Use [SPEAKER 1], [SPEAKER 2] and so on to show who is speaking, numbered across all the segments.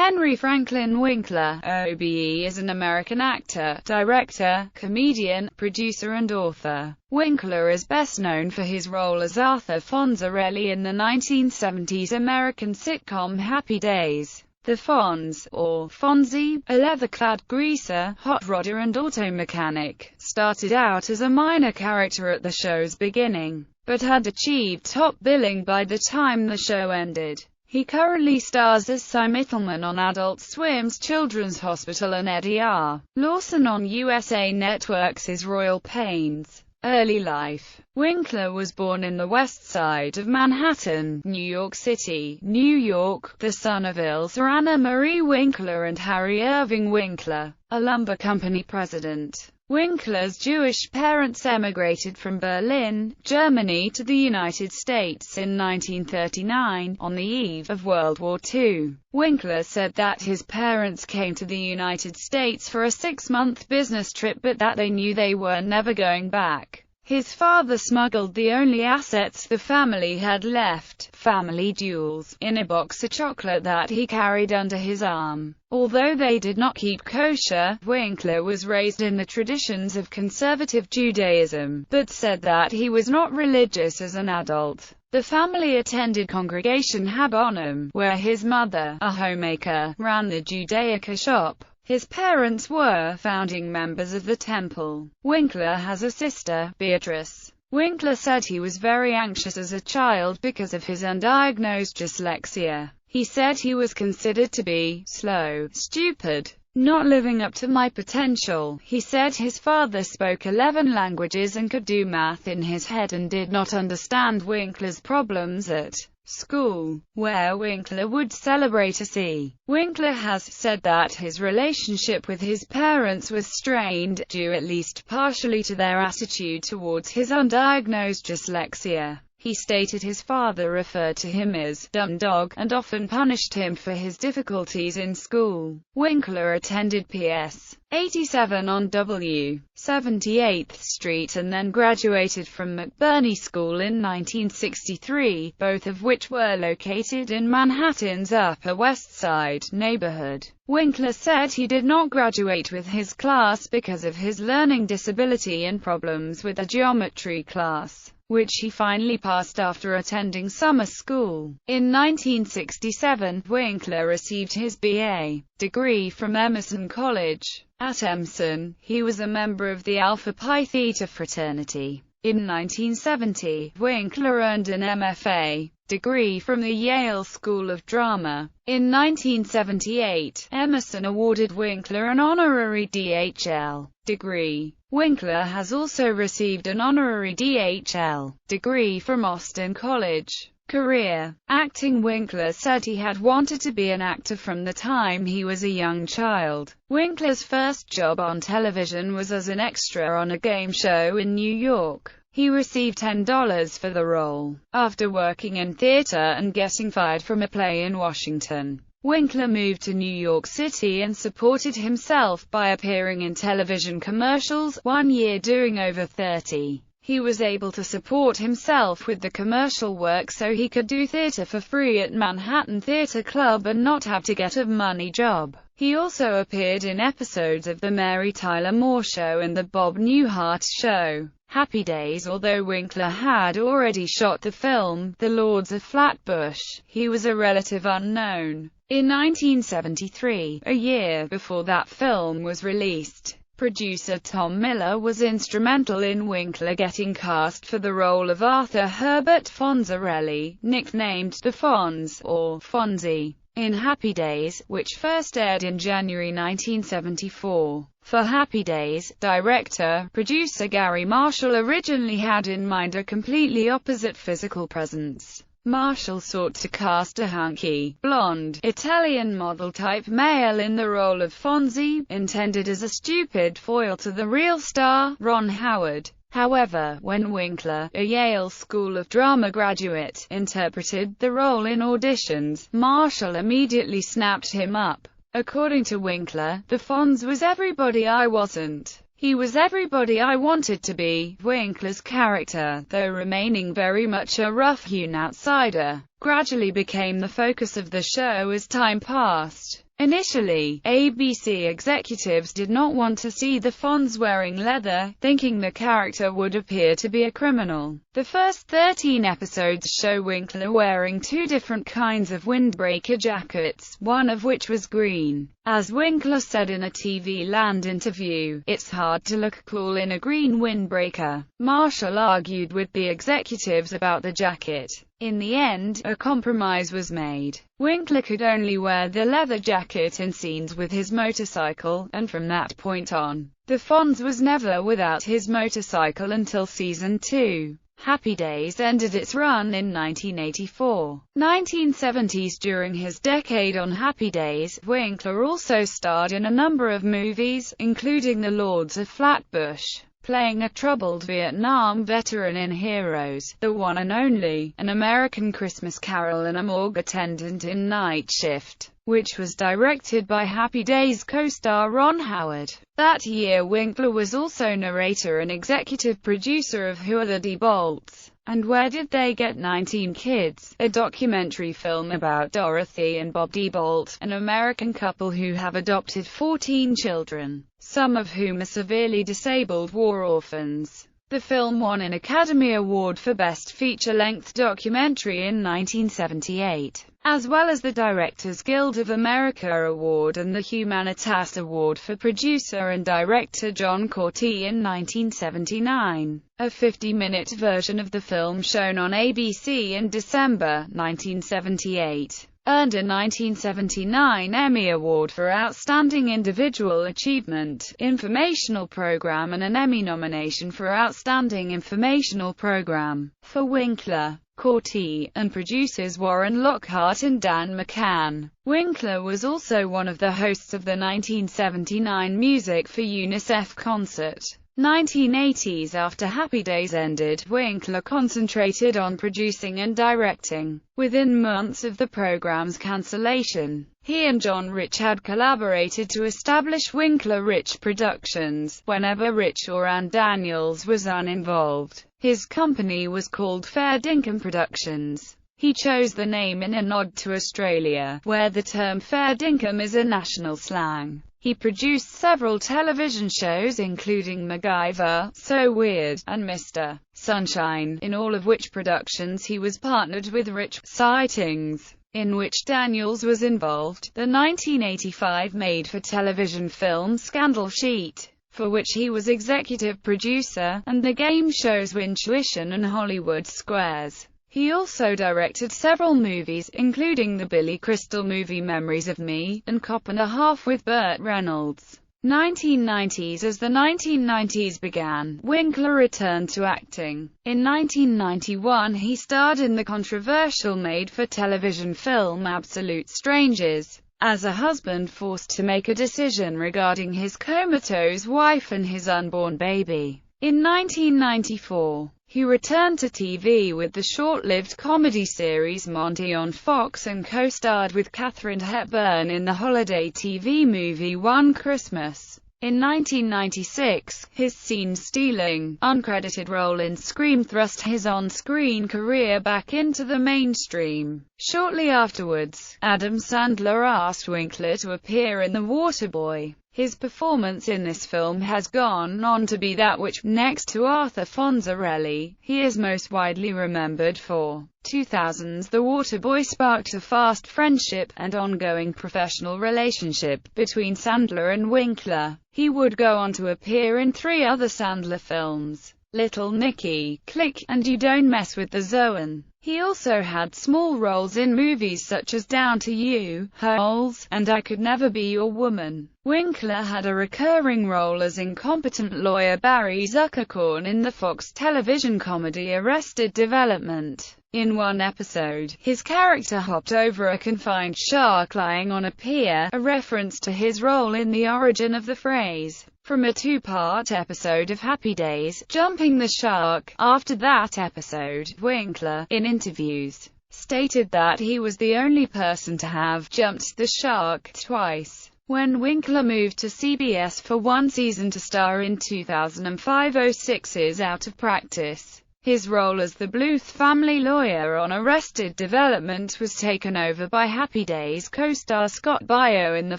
[SPEAKER 1] Henry Franklin Winkler, OBE, is an American actor, director, comedian, producer and author. Winkler is best known for his role as Arthur Fonzarelli in the 1970s American sitcom Happy Days. The Fonz, or Fonzie, a leather-clad greaser, hot rodder and auto mechanic, started out as a minor character at the show's beginning, but had achieved top billing by the time the show ended. He currently stars as Cy Mittelman on Adult Swim's Children's Hospital and Eddie R. Lawson on USA Network's Royal Pains. Early life. Winkler was born in the West Side of Manhattan, New York City, New York, the son of Ilsa Anna Marie Winkler and Harry Irving Winkler, a lumber company president. Winkler's Jewish parents emigrated from Berlin, Germany to the United States in 1939, on the eve of World War II. Winkler said that his parents came to the United States for a 6-month business trip but that they knew they were never going back. His father smuggled the only assets the family had left, family jewels, in a box of chocolate that he carried under his arm. Although they did not keep kosher, Winkler was raised in the traditions of conservative Judaism, but said that he was not religious as an adult. The family attended Congregation Habonim, where his mother, a homemaker, ran the Judaica shop. His parents were founding members of the temple. Winkler has a sister, Beatrice. Winkler said he was very anxious as a child because of his undiagnosed dyslexia. He said he was considered to be slow, stupid, not living up to my potential. He said his father spoke 11 languages and could do math in his head and did not understand Winkler's problems at school, where Winkler would celebrate a C. Winkler has said that his relationship with his parents was strained, due at least partially to their attitude towards his undiagnosed dyslexia. He stated his father referred to him as "dumb dog" and often punished him for his difficulties in school. Winkler attended PS 87 on W. 78th Street and then graduated from McBurney School in 1963, both of which were located in Manhattan's Upper West Side neighborhood. Winkler said he did not graduate with his class because of his learning disability and problems with a geometry class, which he finally passed after attending summer school. In 1967, Winkler received his B.A. degree from Emerson College. At Emerson, he was a member of the Alpha Pi Theta fraternity. In 1970, Winkler earned an MFA degree from the Yale School of Drama. In 1978, Emerson awarded Winkler an honorary DHL degree. Winkler has also received an honorary DHL degree from Austin College. Career. Acting. Winkler said he had wanted to be an actor from the time he was a young child. Winkler's first job on television was as an extra on a game show in New York. He received $10 for the role, after working in theater and getting fired from a play in Washington. Winkler moved to New York City and supported himself by appearing in television commercials, one year doing over 30. He was able to support himself with the commercial work so he could do theater for free at Manhattan Theater Club and not have to get a money job. He also appeared in episodes of The Mary Tyler Moore Show and The Bob Newhart Show. Happy Days. Although Winkler had already shot the film, The Lords of Flatbush, he was a relative unknown. In 1973, a year before that film was released, producer Tom Miller was instrumental in Winkler getting cast for the role of Arthur Herbert Fonzarelli, nicknamed The Fonz, or Fonzie, in Happy Days, which first aired in January 1974. For Happy Days, producer Gary Marshall originally had in mind a completely opposite physical presence. Marshall sought to cast a hunky, blonde, Italian model-type male in the role of Fonzie, intended as a stupid foil to the real star, Ron Howard. However, when Winkler, a Yale School of Drama graduate, interpreted the role in auditions, Marshall immediately snapped him up. According to Winkler, the Fonz was everybody I wasn't. He was everybody I wanted to be. Winkler's character, though remaining very much a rough-hewn outsider, gradually became the focus of the show as time passed. Initially, ABC executives did not want to see the Fonz wearing leather, thinking the character would appear to be a criminal. The first 13 episodes show Winkler wearing two different kinds of windbreaker jackets, one of which was green. As Winkler said in a TV Land interview, "It's hard to look cool in a green windbreaker." Marshall argued with the executives about the jacket. In the end, a compromise was made. Winkler could only wear the leather jacket in scenes with his motorcycle, and from that point on, the Fonz was never without his motorcycle until season 2. Happy Days ended its run in 1984. 1970s. During his decade on Happy Days, Winkler also starred in a number of movies, including The Lords of Flatbush, playing a troubled Vietnam veteran in Heroes, The One and Only, An American Christmas Carol, and a morgue attendant in Night Shift, which was directed by Happy Days co-star Ron Howard. That year Winkler was also narrator and executive producer of Who Are the DeBolts? And Where Did They Get 19 Kids, a documentary film about Dorothy and Bob DeBolt, an American couple who have adopted 14 children, some of whom are severely disabled war orphans. The film won an Academy Award for Best Feature-Length Documentary in 1978, as well as the Directors Guild of America Award and the Humanitas Award for producer and director John Corti in 1979. A 50-minute version of the film shown on ABC in December 1978 earned a 1979 Emmy Award for Outstanding Individual Achievement, Informational Program, and an Emmy nomination for Outstanding Informational Program. For Winkler, Corti, and producers Warren Lockhart and Dan McCann, Winkler was also one of the hosts of the 1979 Music for UNICEF concert. 1980s. After Happy Days ended, Winkler concentrated on producing and directing. Within months of the program's cancellation, he and John Rich had collaborated to establish Winkler Rich Productions, whenever Rich or Ann Daniels was uninvolved. His company was called Fair Dinkum Productions. He chose the name in a nod to Australia, where the term fair dinkum is a national slang. He produced several television shows including MacGyver, So Weird, and Mr. Sunshine, in all of which productions he was partnered with Rich. Sightings, in which Daniels was involved, the 1985 made-for-television film Scandal Sheet, for which he was executive producer, and the game shows Wintuition and Hollywood Squares. He also directed several movies, including the Billy Crystal movie Memories of Me, and Cop and a Half with Burt Reynolds. 1990s. As the 1990s began, Winkler returned to acting. In 1991 he starred in the controversial made-for-television film Absolute Strangers, as a husband forced to make a decision regarding his comatose wife and his unborn baby. In 1994, he returned to TV with the short-lived comedy series Monty on Fox and co-starred with Katharine Hepburn in the holiday TV movie One Christmas. In 1996, his scene-stealing, uncredited role in Scream thrust his on-screen career back into the mainstream. Shortly afterwards, Adam Sandler asked Winkler to appear in The Waterboy. His performance in this film has gone on to be that which, next to Arthur Fonzarelli, he is most widely remembered for. 2000s. The Waterboy sparked a fast friendship and ongoing professional relationship between Sandler and Winkler. He would go on to appear in 3 other Sandler films: Little Nicky, Click, and You Don't Mess with the Zoan. He also had small roles in movies such as Down to You, Holes, and I Could Never Be Your Woman. Winkler had a recurring role as incompetent lawyer Barry Zuckerkorn in the Fox television comedy Arrested Development. In one episode, his character hopped over a confined shark lying on a pier, a reference to his role in the origin of the phrase. From a 2-part episode of Happy Days, Jumping the Shark. After that episode, Winkler, in interviews, stated that he was the only person to have jumped the shark twice. When Winkler moved to CBS for one season to star in 2005 06's Out of Practice, His role as the Bluth family lawyer on Arrested Development was taken over by Happy Days co-star Scott Baio in the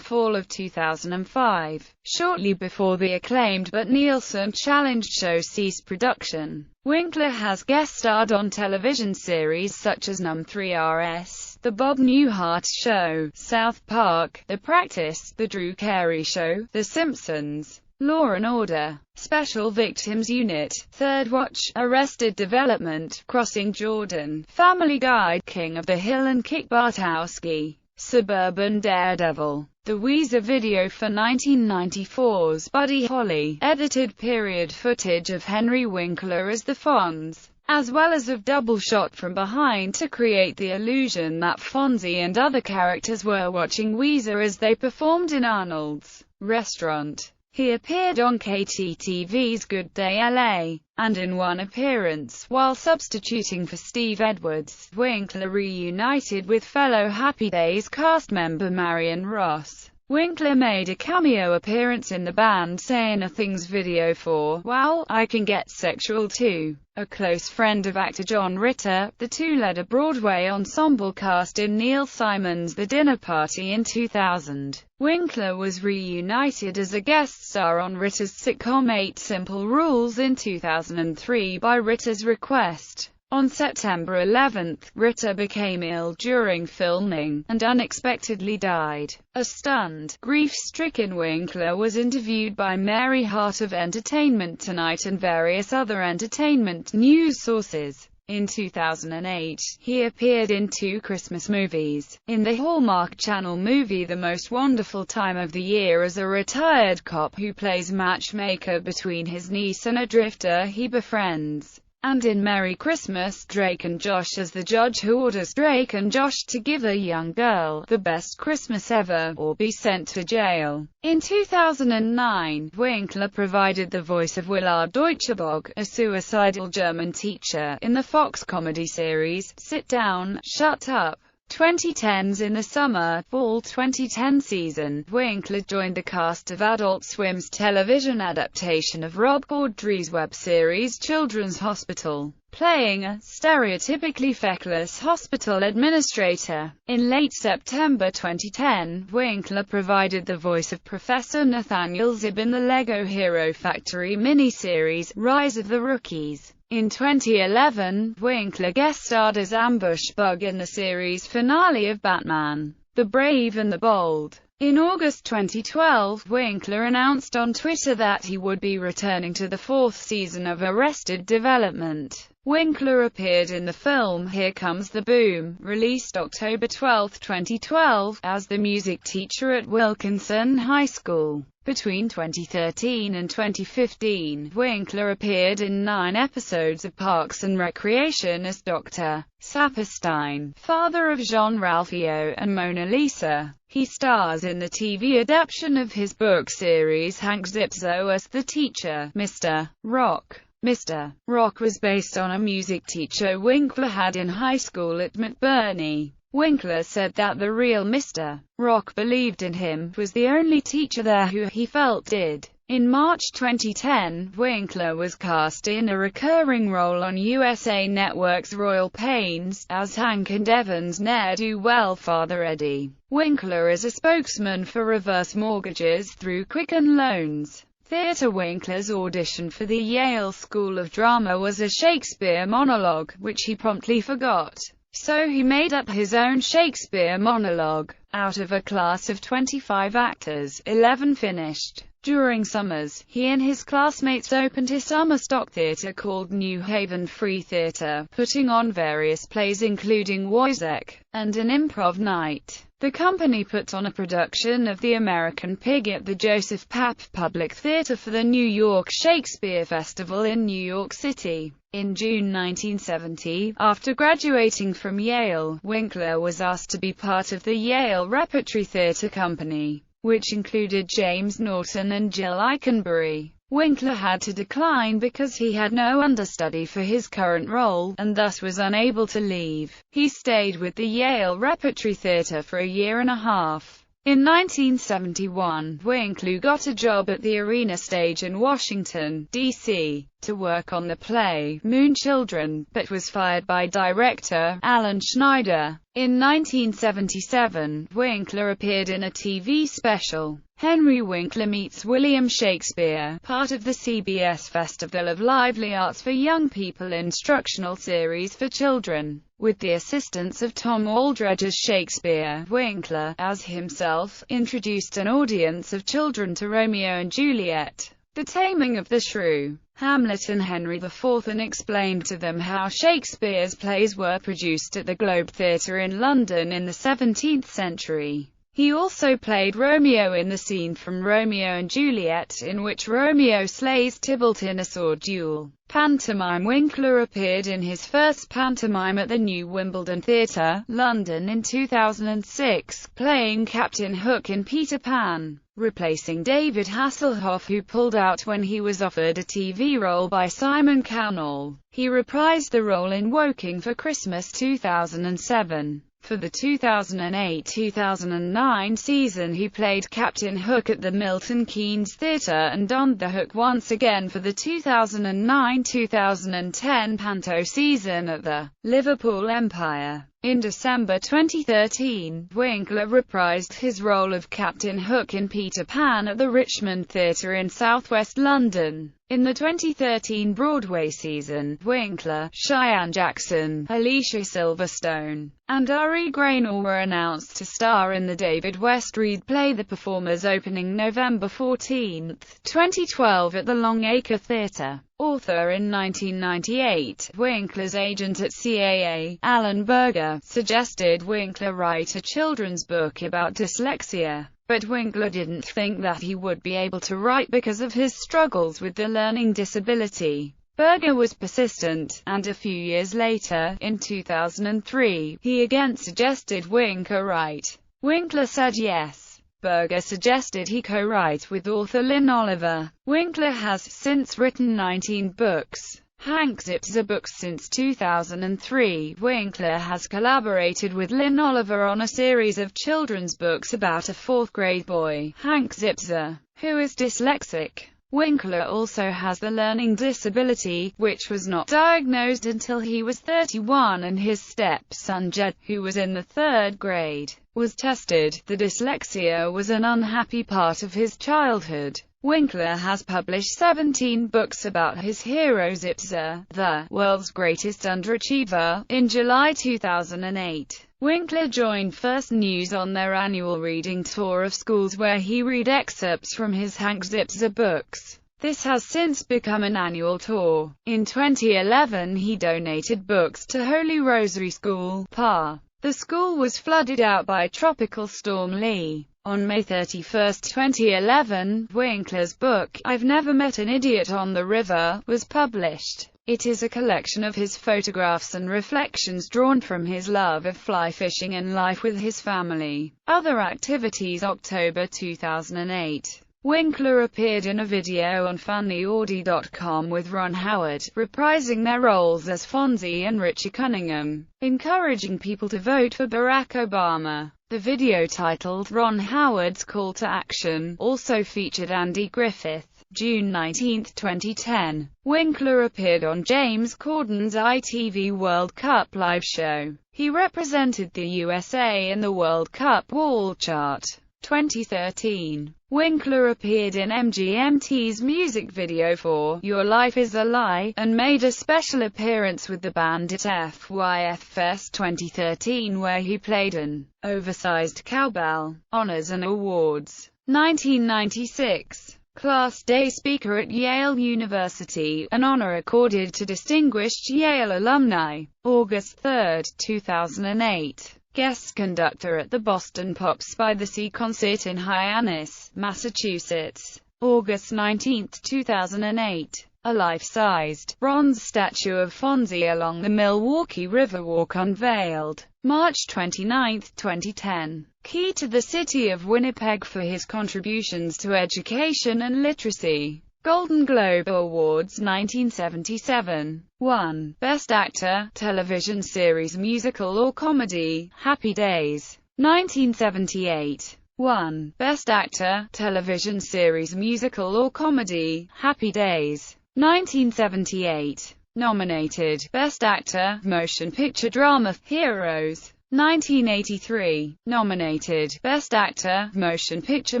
[SPEAKER 1] fall of 2005, shortly before the acclaimed but Nielsen-challenged show ceased production. Winkler has guest-starred on television series such as Num3rs, The Bob Newhart Show, South Park, The Practice, The Drew Carey Show, The Simpsons, Law & Order, Special Victims Unit, Third Watch, Arrested Development, Crossing Jordan, Family Guy, King of the Hill and Kick Bartowski, Suburban Daredevil, the Weezer video for 1994's Buddy Holly, edited period footage of Henry Winkler as the Fonz, as well as of double shot from behind to create the illusion that Fonzie and other characters were watching Weezer as they performed in Arnold's restaurant. He appeared on KTTV's Good Day LA, and in one appearance, while substituting for Steve Edwards, Winkler reunited with fellow Happy Days cast member Marion Ross. Winkler made a cameo appearance in the band Say Nothing's video for Wow, I Can Get Sexual Too. A close friend of actor John Ritter, the two led a Broadway ensemble cast in Neil Simon's The Dinner Party in 2000. Winkler was reunited as a guest star on Ritter's sitcom 8 Simple Rules in 2003 by Ritter's request. On September 11, Ritter became ill during filming, and unexpectedly died. A stunned, grief-stricken Winkler was interviewed by Mary Hart of Entertainment Tonight and various other entertainment news sources. In 2008, he appeared in 2 Christmas movies. In the Hallmark Channel movie The Most Wonderful Time of the Year as a retired cop who plays matchmaker between his niece and a drifter he befriends. And in Merry Christmas, Drake and Josh as the judge who orders Drake and Josh to give a young girl the best Christmas ever, or be sent to jail. In 2009, Winkler provided the voice of Willard Deutschebog, a suicidal German teacher, in the Fox comedy series, Sit Down, Shut Up. 2010's In the Summer/Fall 2010 season, Winkler joined the cast of Adult Swim's television adaptation of Rob Corddry's web series Children's Hospital, playing a stereotypically feckless hospital administrator. In late September 2010, Winkler provided the voice of Professor Nathaniel Zib in the Lego Hero Factory miniseries, Rise of the Rookies. In 2011, Winkler guest-starred as Ambush Bug in the series finale of Batman, The Brave and the Bold. In August 2012, Winkler announced on Twitter that he would be returning to the 4th season of Arrested Development. Winkler appeared in the film Here Comes the Boom, released October 12, 2012, as the music teacher at Wilkinson High School. Between 2013 and 2015, Winkler appeared in 9 episodes of Parks and Recreation as Dr. Saperstein, father of Jean-Ralphio and Mona Lisa. He stars in the TV adaptation of his book series Hank Zipzo as the teacher, Mr. Rock. Mr. Rock was based on a music teacher Winkler had in high school at McBurney. Winkler said that the real Mr. Rock believed in him, was the only teacher there who he felt did. In March 2010, Winkler was cast in a recurring role on USA Network's Royal Pains, as Hank and Evan's ne'er-do-well father Eddie. Winkler is a spokesman for reverse mortgages through Quicken Loans. Theatre. Winkler's audition for the Yale School of Drama was a Shakespeare monologue, which he promptly forgot. So he made up his own Shakespeare monologue. Out of a class of 25 actors, 11 finished. During summers, he and his classmates opened a summer stock theatre called New Haven Free Theatre, putting on various plays including Wozzeck, and an improv night. The company put on a production of The American Pig at the Joseph Papp Public Theatre for the New York Shakespeare Festival in New York City. In June 1970, after graduating from Yale, Winkler was asked to be part of the Yale Repertory Theatre Company, which included James Norton and Jill Eikenberry. Winkler had to decline because he had no understudy for his current role, and thus was unable to leave. He stayed with the Yale Repertory Theatre for a year and a half. In 1971, Winkler got a job at the Arena Stage in Washington, D.C., to work on the play Moon Children, but was fired by director Alan Schneider. In 1977, Winkler appeared in a TV special, Henry Winkler Meets William Shakespeare, part of the CBS Festival of Lively Arts for Young People instructional series for children. With the assistance of Tom Aldredge as Shakespeare, Winkler, as himself, introduced an audience of children to Romeo and Juliet, The Taming of the Shrew, Hamlet and Henry IV, and explained to them how Shakespeare's plays were produced at the Globe Theatre in London in the 17th century. He also played Romeo in the scene from Romeo and Juliet, in which Romeo slays Tybalt in a sword duel. Pantomime. Winkler appeared in his first pantomime at the New Wimbledon Theatre, London in 2006, playing Captain Hook in Peter Pan, replacing David Hasselhoff, who pulled out when he was offered a TV role by Simon Cowell. He reprised the role in Woking for Christmas 2007. For the 2008-2009 season he played Captain Hook at the Milton Keynes Theatre and donned the hook once again for the 2009-2010 Panto season at the Liverpool Empire. In December 2013, Winkler reprised his role of Captain Hook in Peter Pan at the Richmond Theatre in southwest London. In the 2013 Broadway season, Winkler, Cheyenne Jackson, Alicia Silverstone, and Ari Graynor were announced to star in the David West Read play. The performers opening November 14, 2012 at the Longacre Theatre. Author. In 1998, Winkler's agent at CAA, Alan Berger, suggested Winkler write a children's book about dyslexia, but Winkler didn't think that he would be able to write because of his struggles with the learning disability. Berger was persistent, and a few years later, in 2003, he again suggested Winkler write. Winkler said yes. Berger suggested he co-write with author Lynn Oliver. Winkler has since written 19 books. Hank Zipzer books. Since 2003, Winkler has collaborated with Lynn Oliver on a series of children's books about a fourth-grade boy, Hank Zipzer, who is dyslexic. Winkler also has the learning disability, which was not diagnosed until he was 31, and his stepson Jed, who was in the 3rd grade, was tested. The dyslexia was an unhappy part of his childhood. Winkler has published 17 books about his hero Zipzer, the world's greatest underachiever. In July 2008, Winkler joined First News on their annual reading tour of schools where he read excerpts from his Hank Zipzer books. This has since become an annual tour. In 2011 he donated books to Holy Rosary School, PA. The school was flooded out by Tropical Storm Lee. On May 31, 2011, Winkler's book, I've Never Met an Idiot on the River, was published. It is a collection of his photographs and reflections drawn from his love of fly fishing and life with his family. Other activities. October 2008. Winkler appeared in a video on funnyaudio.com with Ron Howard, reprising their roles as Fonzie and Richie Cunningham, encouraging people to vote for Barack Obama. The video, titled Ron Howard's Call to Action, also featured Andy Griffith. June 19, 2010. Winkler appeared on James Corden's ITV World Cup live show. He represented the USA in the World Cup Wall Chart. 2013. Winkler appeared in MGMT's music video for Your Life is a Lie, and made a special appearance with the band at FYF Fest 2013 where he played an oversized cowbell. Honors and awards. 1996. Class Day Speaker at Yale University, an honor accorded to distinguished Yale alumni. August 3, 2008. Guest conductor at the Boston Pops by the Sea concert in Hyannis, Massachusetts. August 19, 2008. A life-sized, bronze statue of Fonzie along the Milwaukee Riverwalk unveiled. March 29, 2010. Key to the City of Winnipeg for his contributions to education and literacy. Golden Globe Awards 1977. 1. Best Actor, Television Series, Musical or Comedy, Happy Days. 1978. 1. Best Actor, Television Series, Musical or Comedy, Happy Days, 1978. Nominated, Best Actor, Motion Picture Drama, Heroes, 1983. Nominated, Best Actor, Motion Picture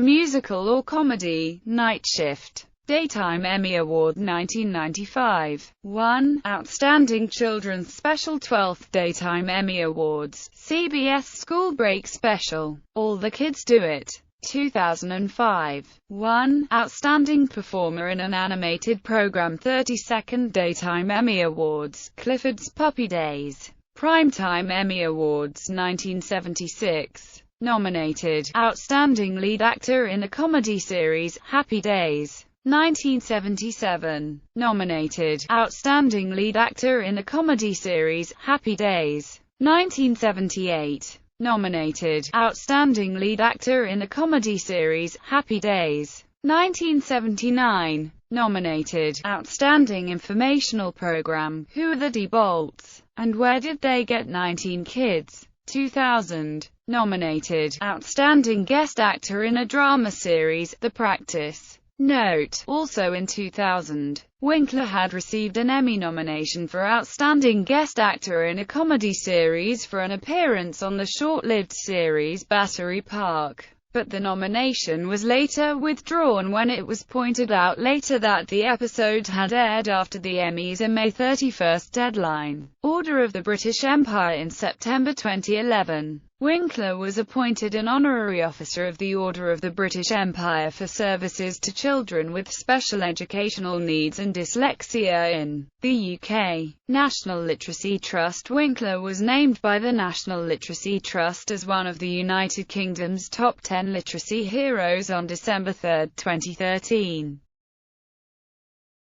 [SPEAKER 1] Musical or Comedy, Night Shift. Daytime Emmy Award 1995. 1. Outstanding Children's Special 12th Daytime Emmy Awards, CBS School Break Special, All the Kids Do It, 2005. 1. Outstanding Performer in an Animated Program 32nd Daytime Emmy Awards, Clifford's Puppy Days. Primetime Emmy Awards 1976. Nominated, Outstanding Lead Actor in a Comedy Series, Happy Days, 1977. Nominated, Outstanding Lead Actor in a Comedy Series, Happy Days, 1978. Nominated, Outstanding Lead Actor in a Comedy Series, Happy Days, 1979. Nominated, Outstanding Informational Program, Who Are the D-Bolts, and Where Did They Get 19 Kids, 2000. Nominated, Outstanding Guest Actor in a Drama Series, The Practice. Note, also in 2000, Winkler had received an Emmy nomination for Outstanding Guest Actor in a Comedy Series for an appearance on the short-lived series Battery Park, but the nomination was later withdrawn when it was pointed out later that the episode had aired after the Emmys' May 31 deadline. Order of the British Empire in September 2011. Winkler was appointed an honorary officer of the Order of the British Empire for services to children with special educational needs and dyslexia in the UK. National Literacy Trust. Winkler was named by the National Literacy Trust as one of the United Kingdom's top 10 literacy heroes on December 3, 2013.